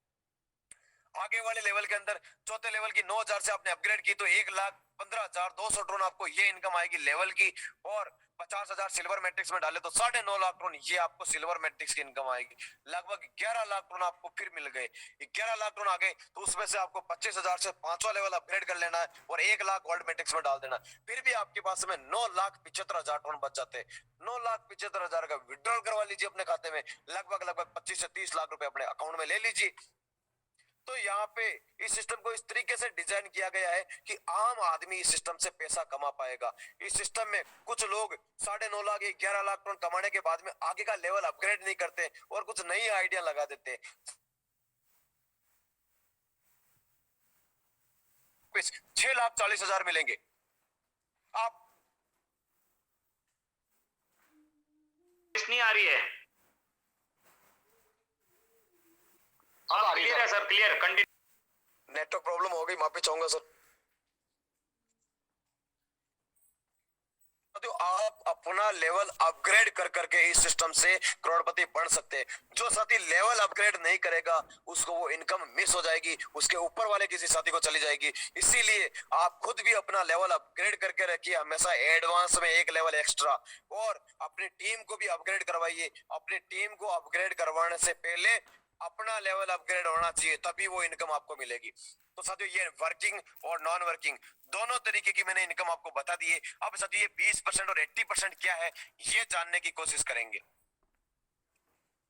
आगे वाले लेवल के अंदर चौथे लेवल की 9,000 से आपने अपग्रेड की तो 1,15,200 ट्रोन आपको ये इनकम आएगी लेवल की, और 50,000 सिल्वर मैट्रिक्स में डाले तो 9.5 लाख ट्रोन ये आपको सिल्वर मैट्रिक्स की इनकम आएगी। लगभग 11 लाख ट्रोन आपको फिर मिल गए। 11 लाख ट्रोन आ गए तो उसमें से आपको 25,000 से 5वां लेवल अपग्रेड कर लेना है, और 1 लाख गोल्ड मैट्रिक्स में डाल देना। फिर भी आपके पास में 9,75,000 ट्रोन बच जाते हैं। 9,75,000 का विड्रॉल करवा लीजिए अपने खाते में, लगभग लगभग 25 से 30 लाख रुपए अपने अकाउंट में ले लीजिए। तो यहाँ पे इस सिस्टम को इस तरीके से डिजाइन किया गया है कि आम आदमी इस सिस्टम से पैसा कमा पाएगा। इस सिस्टम में कुछ लोग 9.5 लाख 11 लाख टन कमाने के बाद में आगे का लेवल अपग्रेड नहीं करते और कुछ नई आइडिया लगा देते। 6,40,000 मिलेंगे आप। नहीं आ रही है, अब आ रही है sir, clear. Continue. Network problem हो गई, माफी चाहूंगा सर। तो आप अपना लेवल अपग्रेड कर करके इस सिस्टम से करोड़पति बन सकते हैं। जो साथी लेवल अपग्रेड नहीं करेगा उसको वो इनकम मिस हो जाएगी, उसके ऊपर वाले किसी साथी को चली जाएगी। इसीलिए आप खुद भी अपना लेवल अपग्रेड करके रखिए, हमेशा एडवांस में एक लेवल एक्स्ट्रा, और अपनी टीम को भी अपग्रेड करवाइए। अपनी टीम को अपग्रेड करवाने से पहले अपना लेवल अपग्रेड होना चाहिए, तभी वो इनकम आपको मिलेगी। तो साथियों ये वर्किंग और नॉन वर्किंग दोनों तरीके की मैंने इनकम आपको बता दी है। अब साथियों ये 20% और 80% क्या है ये जानने की कोशिश करेंगे।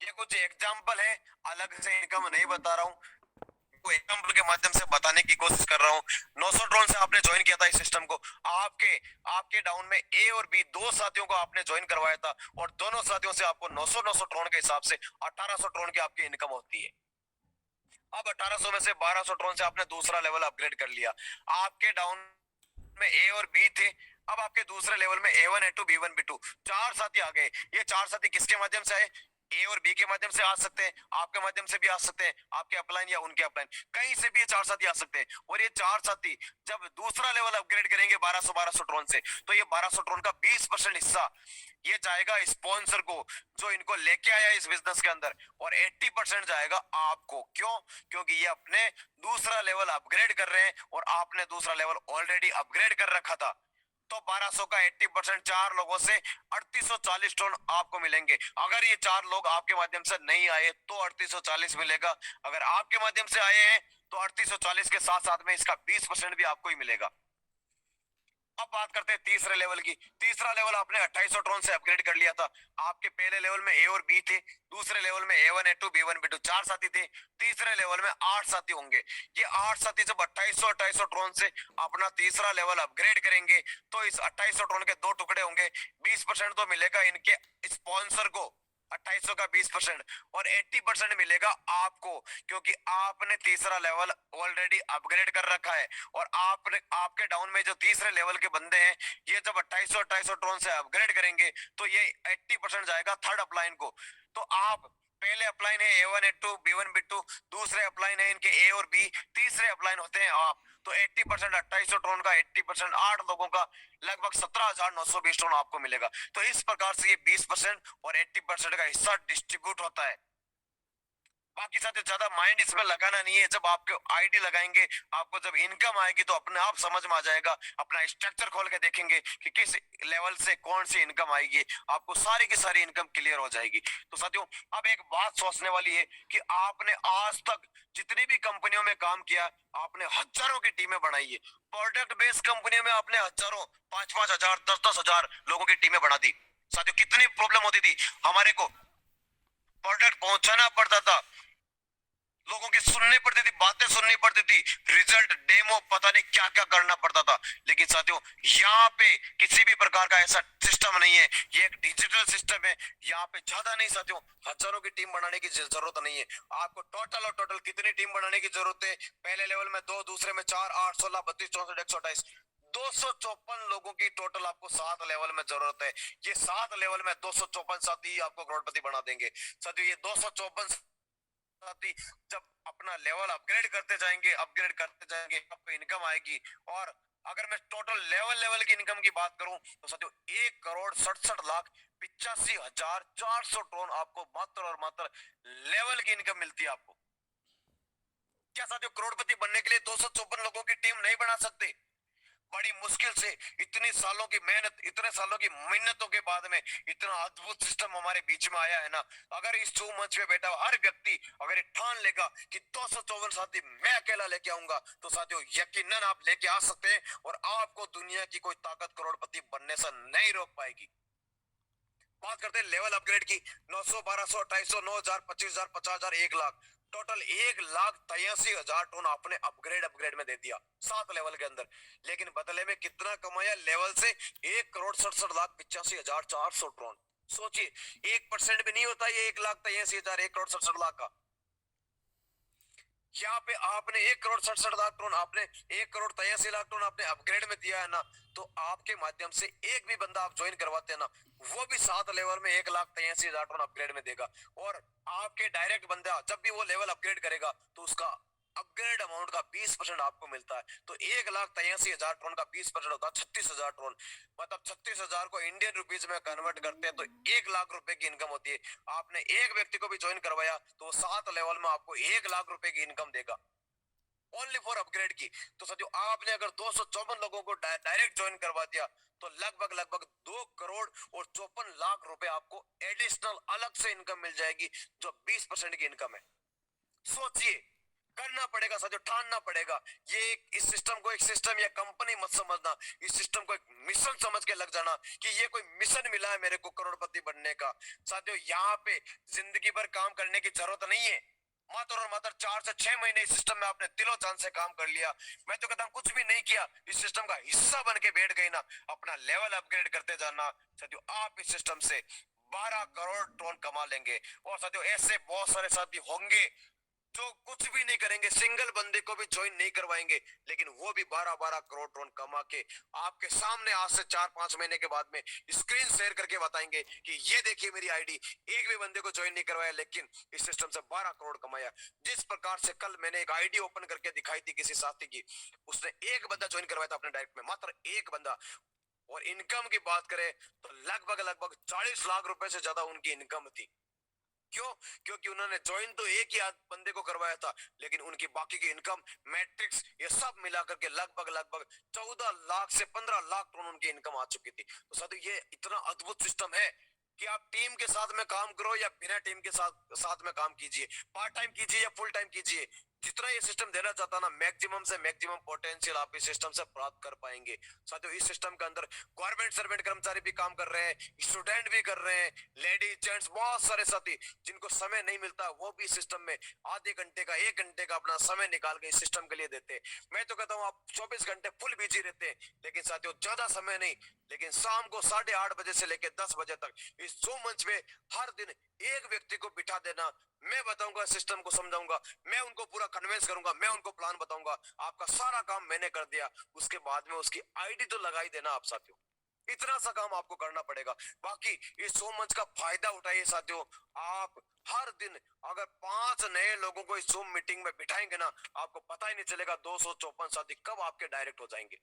ये कुछ एग्जाम्पल है, अलग से इनकम नहीं बता रहा हूँ, एग्जाम्पल के माध्यम से बताने की कोशिश कर रहा हूँ। 900 ड्रोन से आपने ज्वाइन किया था इस सिस्टम को, आपके डाउन में ए और बी दो साथियों को आपने ज्वाइन करवाया था, और दोनों साथियों से आपको 900 ड्रोन के हिसाब से 1800 ड्रोन की आपकी इनकम होती है। अब 1800 में से 1200 ड्रोन से आपने दूसरा लेवल अपग्रेड कर लिया। आपके डाउन में ए और बी थे, अब आपके दूसरे लेवल में A1 A2 B1 B2 चार साथी आ गए। ये चार साथी किसके माध्यम से आए? ए और बी के माध्यम से आ सकते हैं, आपके माध्यम से भी आ सकते हैं, आपके अपलाइन या उनके अपलाइन, कहीं से भी ये चार साथी आ सकते हैं। और ये चार साथी जब दूसरा लेवल अपग्रेड करेंगे 1200 ड्रोन से, तो ये 1200 ड्रोन का 20% हिस्सा ये जाएगा स्पॉन्सर को जो इनको लेके आया इस बिजनेस के अंदर, और 80% जाएगा आपको। क्यों? क्योंकि ये अपने दूसरा लेवल अपग्रेड कर रहे हैं और आपने दूसरा लेवल ऑलरेडी अपग्रेड कर रखा था। तो 1200 का 80% चार लोगों से 3840 टन आपको मिलेंगे। अगर ये चार लोग आपके माध्यम से नहीं आए तो 3840 मिलेगा, अगर आपके माध्यम से आए हैं तो 3840 के साथ साथ में इसका 20% भी आपको ही मिलेगा। अब बात करते हैं तीसरे लेवल की। तीसरा लेवल आपने 2800 ड्रोन से अपग्रेड कर लिया था। आपके पहले लेवल में ए और बी थे, दूसरे लेवल में A1 A2 B1 B2 चार साथी थे, तीसरे लेवल में 8 साथी होंगे। ये 8 साथी जब 2800 ड्रोन से अपना तीसरा लेवल अपग्रेड करेंगे तो इस 2800 ड्रोन के दो टुकड़े होंगे। 20% तो मिलेगा इनके स्पॉन्सर को, 2800 का 20%, और 80% मिलेगा आपको, क्योंकि आपने तीसरा लेवल ऑलरेडी अपग्रेड कर रखा है। और आपके डाउन में जो तीसरे लेवल के बंदे हैं ये जब 2800 ड्रोन से अपग्रेड करेंगे तो ये 80% जाएगा थर्ड अपलाइन को। तो आप पहले अपलाइन है A1 A2 B1 B2, दूसरे अपलाइन है इनके ए और बी, तीसरे अपलाइन होते हैं आप। तो 80% 2800 ड्रोन का 80% 8 लोगों का लगभग 17,920 ड्रोन आपको मिलेगा। तो इस प्रकार से ये 20% और 80% का हिस्सा डिस्ट्रीब्यूट होता है। बाकी साथियों ज्यादा माइंड इसमें लगाना नहीं है। जब आपको आईडी लगाएंगे, आपको जब इनकम आएगी तो अपने आप समझ में आ जाएगा। अपना स्ट्रक्चर खोल के देखेंगे कि किस लेवल से कौन सी इनकम आएगी, आपको सारी की सारी इनकम क्लियर हो जाएगी। तो साथियों अब एक बात सोचने वाली है कि आपने आज तक जितनी भी कंपनियों में काम किया, आपने हजारों की टीमें बनाई है। प्रोडक्ट बेस्ड कंपनियों में आपने हजारों 5-5 हजार 10-10 हजार लोगों की टीमें बना दी। साथियों कितनी प्रॉब्लम होती थी, हमारे को प्रोडक्ट पहुंचाना पड़ता था, लोगों की सुननी पड़ती थी, बातें सुननी पड़ती थी, रिजल्ट डेमो पता नहीं क्या क्या करना पड़ता था। लेकिन साथियों यहाँ पे किसी भी प्रकार का ऐसा सिस्टम नहीं है, ये एक डिजिटल सिस्टम है। यहाँ पे ज्यादा नहीं साथियों, हजारों की टीम बनाने की जरूरत नहीं है। आपको टोटल कितनी टीम बनाने की जरूरत है? पहले लेवल में 2, दूसरे में 4, 8, 16, 32, 64, 128, 254 लोगों की टोटल आपको 7 लेवल में जरूरत है। ये 7 लेवल में 254 साथी आपको करोड़पति बना देंगे। साथियों ये 254 साथी जब अपना लेवल अपग्रेड करते जाएंगे आपको इनकम आएगी। और अगर मैं टोटल लेवल की इनकम की बात करूं तो साथियों 1,67,85,400 टोन आपको मात्र और मात्र लेवल की इनकम मिलती है आपको। क्या साथियों करोड़पति बनने के लिए 254 लोगों की टीम नहीं बना सकते? बड़ी मुश्किल से इतनी सालों की मेहनत, इतने सालों की मेहनतों के बाद में इतना अद्भुत सिस्टम हमारे बीच में आया है ना। अगर इस शो मंच पे बैठा हर व्यक्ति अगर ये ठान लेगा कि 254 साथी मैं अकेला लेके आऊंगा, तो साथियों यकीनन आप लेके आ सकते हैं और आपको दुनिया की कोई ताकत करोड़पति बनने से नहीं रोक पाएगी। बात करते हैं लेवल अपग्रेड की। 900, 1200, 2800, 9,000, 25,000, 50,000, 1 लाख, टोटल 1,83,000 टन आपने अपग्रेड में दे दिया 7 लेवल के अंदर। लेकिन बदले में कितना कमाया लेवल से? 1,67,85,400 टन। सोचिए 1% भी नहीं होता ये 1,83,000, 1,67,00,000 का। यहाँ पे आपने 1,67,00,000 टन, आपने 1,83,00,000 टन आपने अपग्रेड में दिया है ना। तो आपके माध्यम से एक भी बंदा आप ज्वाइन करवाते हैं ना, वो भी 7 लेवल में 1,83,000 टन अपग्रेड में देगा। और आपके डायरेक्ट बंदा जब भी वो लेवल अपग्रेड करेगा तो उसका अपग्रेड अमाउंट का 20% आपको मिलता है। तो 1,83,000 टन का 20% होता है 36,000 टन। मतलब 36,000 को इंडियन रुपीज में कन्वर्ट करते हैं तो 1 लाख रुपए की इनकम होती है। आपने एक व्यक्ति को भी ज्वाइन करवाया तो वो 7 लेवल में आपको 1 लाख रुपए की इनकम देगा, ओनली फॉर अपग्रेड की। तो साथियों आपने अगर 254 लोगों को डायरेक्ट ज्वाइन करवा दिया तो लगभग लगभग 2 करोड़ और 54 लाख रुपए आपको एडिशनल अलग से इनकम मिल जाएगी, जो 20% की इनकम है। सोचिए, करना पड़ेगा साथियों, ठानना पड़ेगा। इस सिस्टम को एक सिस्टम या कंपनी मत समझना, इस सिस्टम को एक मिशन समझ के लग जाना कि ये कोई मिशन मिला है मेरे को करोड़पति बनने का। साथियों यहाँ पे जिंदगी भर काम करने की जरूरत नहीं है, मात्र और मात्र 4 से 6 महीने इस सिस्टम में आपने दिलो जान से काम कर लिया। मैं तो कहता हूँ कुछ भी नहीं किया, इस सिस्टम का हिस्सा बन के बैठ गई ना, अपना लेवल अपग्रेड करते जाना। साथियों आप इस सिस्टम से 12 करोड़ टन कमा लेंगे। और साथियों ऐसे बहुत सारे साथी होंगे जो कुछ भी नहीं करेंगे, सिंगल बंदे को भी ज्वाइन नहीं करवाएंगे, लेकिन वो भी 12-12 करोड़ टन कमा के आपके सामने आज से 4-5 महीने के बाद में स्क्रीन शेयर करके बताएंगे कि ये देखिए मेरी आईडी, एक भी बंदे को ज्वाइन नहीं करवाया लेकिन इस सिस्टम से 12 करोड़ कमाया। जिस प्रकार से कल मैंने एक आईडी ओपन करके दिखाई थी किसी साथी की, उसने एक बंदा ज्वाइन करवाया था अपने डायरेक्ट में, मात्र एक बंदा। और इनकम की बात करें तो लगभग लगभग 40 लाख रुपए से ज्यादा उनकी इनकम थी। क्यों? क्योंकि उन्होंने ज्वाइन तो एक ही बंदे को करवाया था, लेकिन उनकी बाकी की इनकम, मैट्रिक्स, ये सब मिला करके लगभग लगभग 14 लाख से 15 लाख टन उनकी इनकम आ चुकी थी। तो साथियों ये इतना अद्भुत सिस्टम है कि आप टीम के साथ में काम करो या बिना टीम के साथ में काम कीजिए, पार्ट टाइम कीजिए या फुल टाइम कीजिए, जितना ये सिस्टम देना चाहता ना, मैक्सिमम से मैक्सिमम पोटेंशियल आप इस सिस्टम से प्राप्त कर पाएंगे। साथियों इस सिस्टम के अंदर गवर्नमेंट सर्वेंट कर्मचारी भी काम कर रहे हैं, स्टूडेंट भी कर रहे हैं, लेडीज जेंट्स बहुत सारे साथी जिनको समय नहीं मिलता वो भी सिस्टम में आधे घंटे का 1 घंटे का अपना समय निकाल के इस सिस्टम के लिए देते हैं। मैं तो कहता हूँ आप 24 घंटे फुल बिजी रहते हैं, लेकिन साथियों ज्यादा समय नहीं, लेकिन शाम को 8:30 बजे से लेकर 10 बजे तक इस जूम मंच पे हर दिन एक व्यक्ति को बिठा देना। मैं बताऊंगा, सिस्टम को समझाऊंगा, मैं उनको पूरा कन्विंस करूंगा, मैं उनको प्लान बताऊंगा, आपका सारा काम मैंने कर दिया, उसके बाद में उसकी आईडी तो लगा ही देना आप साथियों। इतना सा काम आपको करना पड़ेगा। बाकी इस जूम मंच का फायदा उठाइए साथियों। आप हर दिन अगर 5 नए लोगों को इस जूम मीटिंग में बिठाएंगे ना, आपको पता ही नहीं चलेगा 254 साथी कब आपके डायरेक्ट हो जाएंगे।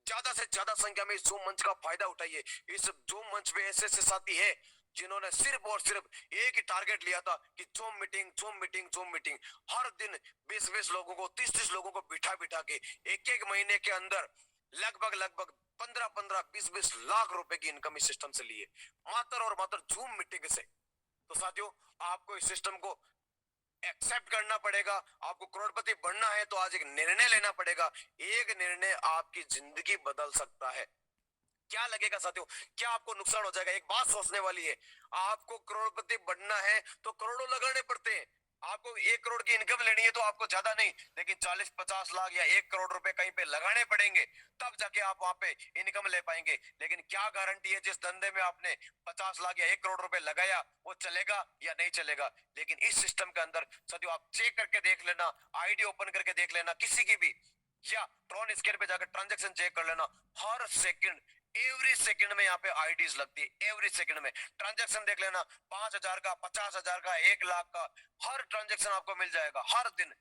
ज्यादा से ज्यादा संख्या में इस जूम मंच का फायदा उठाइए। इस जूम मंच पे ऐसे ऐसे साथी है जिन्होंने सिर्फ और सिर्फ एक ही टारगेट लिया था कि Zoom meeting, Zoom meeting, Zoom meeting. हर दिन 20-20 लोगों को, 30-30 लोगों को बिठा बिठा के एक महीने के अंदर लगभग लगभग 15-15, 20-20 लाख रुपए की इनकम इस सिस्टम से लिए, मात्र और मात्र जूम मीटिंग से। तो साथियों आपको इस सिस्टम को एक्सेप्ट करना पड़ेगा। आपको करोड़पति बनना है तो आज एक निर्णय लेना पड़ेगा। एक निर्णय आपकी जिंदगी बदल सकता है। क्या लगेगा साथियों, क्या आपको नुकसान हो जाएगा? एक बात सोचने वाली है, आपको करोड़पति बनना है तो करोड़ों लगाने पड़ते हैं। आपको 1 करोड़ की इनकम लेनी है तो आपको ज्यादा नहीं, लेकिन 40-50 लाख या 1 करोड़ रुपए कहीं पे लगाने पड़ेंगे, तब जाके आप वहां पे इनकम ले पाएंगे। लेकिन क्या गारंटी है जिस धंधे में आपने 50 लाख या 1 करोड़ रुपए लगाया वो चलेगा या नहीं चलेगा? लेकिन इस सिस्टम के अंदर साथियों आप चेक करके देख लेना, आईडी ओपन करके देख लेना किसी की भी, या ट्रॉन स्केल पे जाकर ट्रांजैक्शन चेक कर लेना। हर सेकंड, एवरी सेकंड में यहाँ पे आईडीज लगती है। एवरी सेकंड में ट्रांजैक्शन देख लेना, 5,000 का, 50,000 का, 1 लाख का, हर ट्रांजैक्शन आपको मिल जाएगा हर दिन।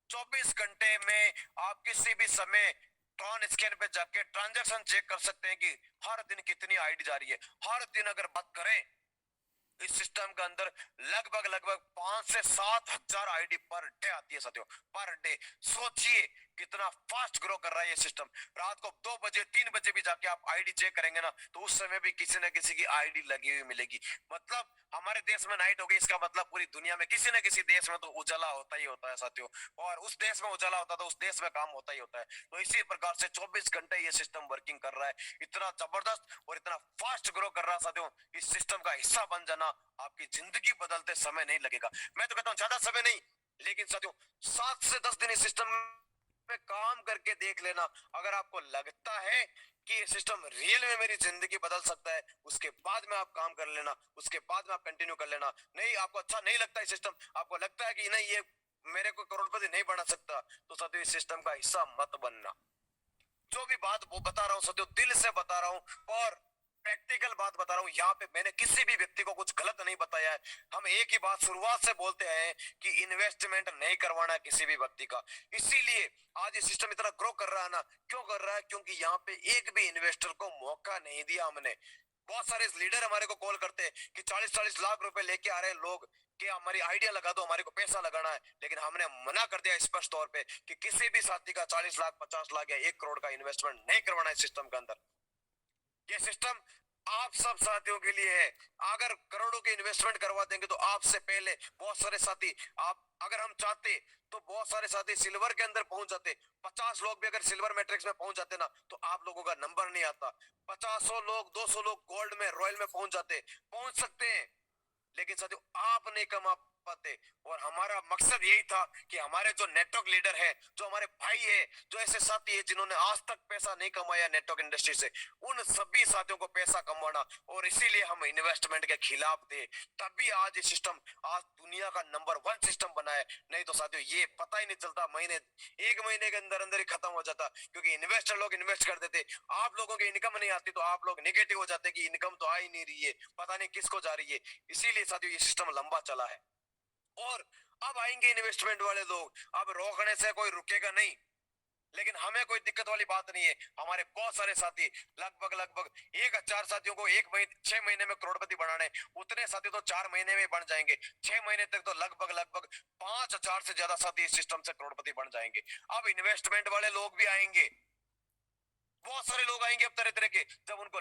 24 घंटे में आप किसी भी समय ट्रॉन स्कैन पे जाके ट्रांजैक्शन चेक कर सकते हैं कि हर दिन कितनी आईडी जा रही है। हर दिन अगर बात करें इस सिस्टम के अंदर लगभग लगभग 5 से 7 हजार आईडी पर डे आती है साथियों, पर डे। सोचिए कितना फास्ट ग्रो कर रहा है ये सिस्टम। रात को 2 बजे 3 बजे भी जाके आप आईडी चेक करेंगे ना, तो उस समय भी किसी न किसी की आईडी लगी हुई मिलेगी। मतलब हमारे देश में नाइट हो गई, इसका मतलब पूरी दुनिया में किसी न किसी देश में तो उजाला होता ही होता है साथियों। और उस देश में उजाला होता है तो उस देश में काम होता ही होता है। तो इसी प्रकार से 24 घंटे ये सिस्टम वर्किंग कर रहा है। इतना जबरदस्त और इतना फास्ट ग्रो कर रहा है साथियों। इस सिस्टम का हिस्सा बन जाना, आपकी जिंदगी बदलते समय नहीं लगेगा। मैं तो कहता हूँ ज्यादा समय नहीं, लेकिन साथियों 7 से 10 दिन इस सिस्टम में काम करके देख लेना। अगर आपको लगता है कि ये सिस्टम रियल में मेरी जिंदगी बदल सकता है, उसके बाद में आप काम कर लेना, उसके बाद में आप कंटिन्यू कर लेना। नहीं, आपको अच्छा नहीं लगता है सिस्टम, आपको लगता है कि नहीं ये मेरे को करोड़पति नहीं बना सकता, तो साथियों इस सिस्टम का हिस्सा मत बनना। जो भी बात वो बता रहा हूँ साथियों, दिल से बता रहा हूँ। और प्रैक्टिकल बात बता रहा हूँ, यहाँ पे मैंने किसी भी व्यक्ति को कुछ गलत नहीं बताया है। हम एक ही बात शुरुआत से बोलते हैं कि इन्वेस्टमेंट नहीं करवाना है किसी भी व्यक्ति का। इसीलिए आज ये सिस्टम इतना ग्रो कर रहा है ना। क्यों कर रहा है? क्योंकि यहाँ पे एक भी इन्वेस्टर को मौका नहीं दिया हमने। बहुत सारे लीडर हमारे को कॉल करते हैं कि 40-40 लाख रुपए लेके आ रहे हैं लोग कि हमारी आइडिया लगा दो, हमारे को पैसा लगाना है। लेकिन हमने मना कर दिया स्पष्ट तौर पे कि किसी भी साथी का 40 लाख, 50 लाख या 1 करोड़ का इन्वेस्टमेंट नहीं करवाना है सिस्टम के अंदर। ये सिस्टम आप सब साथियों के लिए है। अगर करोड़ों के इन्वेस्टमेंट करवा देंगे तो आपसे पहले बहुत सारे साथी, आप अगर हम चाहते तो बहुत सारे साथी सिल्वर के अंदर पहुंच जाते। 50 लोग भी अगर सिल्वर मैट्रिक्स में पहुंच जाते ना तो आप लोगों का नंबर नहीं आता। 50 लोग, 200 लोग गोल्ड में, रॉयल में पहुंच जाते, पहुंच सकते हैं। लेकिन साथियों आप नहीं कमा पाते। और हमारा मकसद यही था कि हमारे जो नेटवर्क लीडर है, जो हमारे भाई है, जो ऐसे साथी है जिन्होंने आज तक पैसा नहीं कमाया नेटवर्क इंडस्ट्री से, उन सभी साथियों को पैसा कमाना। और इसीलिए हम इन्वेस्टमेंट के खिलाफ थे। तभी आज ये सिस्टम आज दुनिया का नंबर 1 सिस्टम बना है। नहीं तो साथियों ये पता ही नहीं चलता, एक महीने के अंदर अंदर ही खत्म हो जाता। क्योंकि इन्वेस्टर लोग इन्वेस्ट कर देते, आप लोगों की इनकम नहीं आती तो आप लोग नेगेटिव हो जाते कि इनकम तो आ ही नहीं रही है, पता नहीं किसको जा रही है। इसीलिए साथियों ये सिस्टम लंबा चला है। और अब आएंगे इन्वेस्टमेंट वाले लोग, अब रोकने से कोई रुकेगा नहीं। लेकिन हमें कोई दिक्कत वाली बात नहीं है। हमारे बहुत सारे साथी, लगभग 1000 साथियों को 6 महीने में करोड़पति बनाने, उतने साथी तो 4 महीने में बन जाएंगे। 6 महीने तक तो लगभग 5000 से ज्यादा साथी इस सिस्टम से करोड़पति बन जाएंगे। अब इन्वेस्टमेंट वाले लोग भी आएंगे, बहुत सारे लोग आएंगे अब तरह तरह के। जब उनको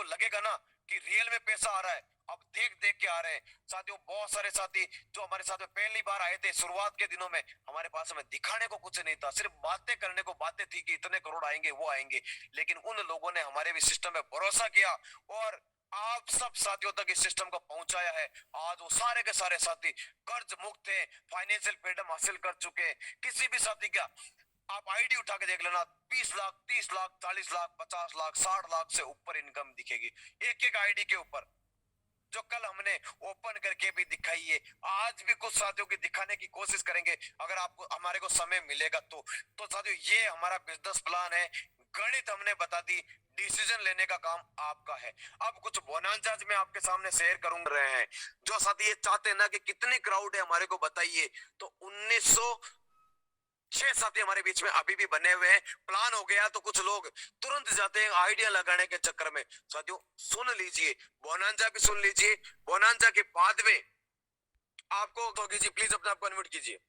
लगेगा ना कि रियल में पैसा आ रहा है, अब देख देख के आ रहे हैं। साथियों बहुत सारे साथी जो हमारे साथ में पहली बार आए थे शुरुआत के दिनों में, हमारे पास में दिखाने को कुछ नहीं था, सिर्फ बातें करने को बातें थी कि इतने करोड़ आएंगे, वो आएंगे। लेकिन उन लोगों ने हमारे भी सिस्टम में भरोसा किया और आप सब साथियों तक इस सिस्टम को पहुंचाया है। आज वो सारे के सारे साथी कर्ज मुक्त है, फाइनेंशियल फ्रीडम हासिल कर चुके हैं। किसी भी साथी का आप आईडी उठा के देख लेना, 20 लाख, 30 लाख, 40 लाख, 50 लाख, 60 लाख से ऊपर इनकम दिखेगी एक एक आईडी के ऊपर, जो कल हमने ओपन करके भी दिखाई है। आज भी कुछ साथियों की दिखाने की कोशिश करेंगे अगर आपको हमारे को समय मिलेगा तो साथियों ये हमारा बिजनेस प्लान है। गणित हमने बता दी, डिसीजन लेने का काम आपका है। अब कुछ बोनांजाज में आपके सामने शेयर करूंगा रहे हैं। जो साथी ये चाहते हैं ना कि कितनी क्राउड है हमारे को बताइए, तो 1906 साथी हमारे बीच में अभी भी बने हुए हैं। प्लान हो गया तो कुछ लोग तुरंत जाते हैं आइडिया लगाने के चक्कर में। साथियों सुन लीजिए, बोनांजा भी सुन लीजिए। बोनांजा के बाद में आपको तो कीजिए, प्लीज अपने आप को अनम्यूट कीजिए।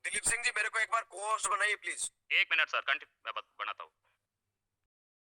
दिलीप सिंह जी मेरे को एक बार कोर्स बनाइए प्लीज। 1 मिनट सर, कंटिन्यू, मैं बनाता हूँ।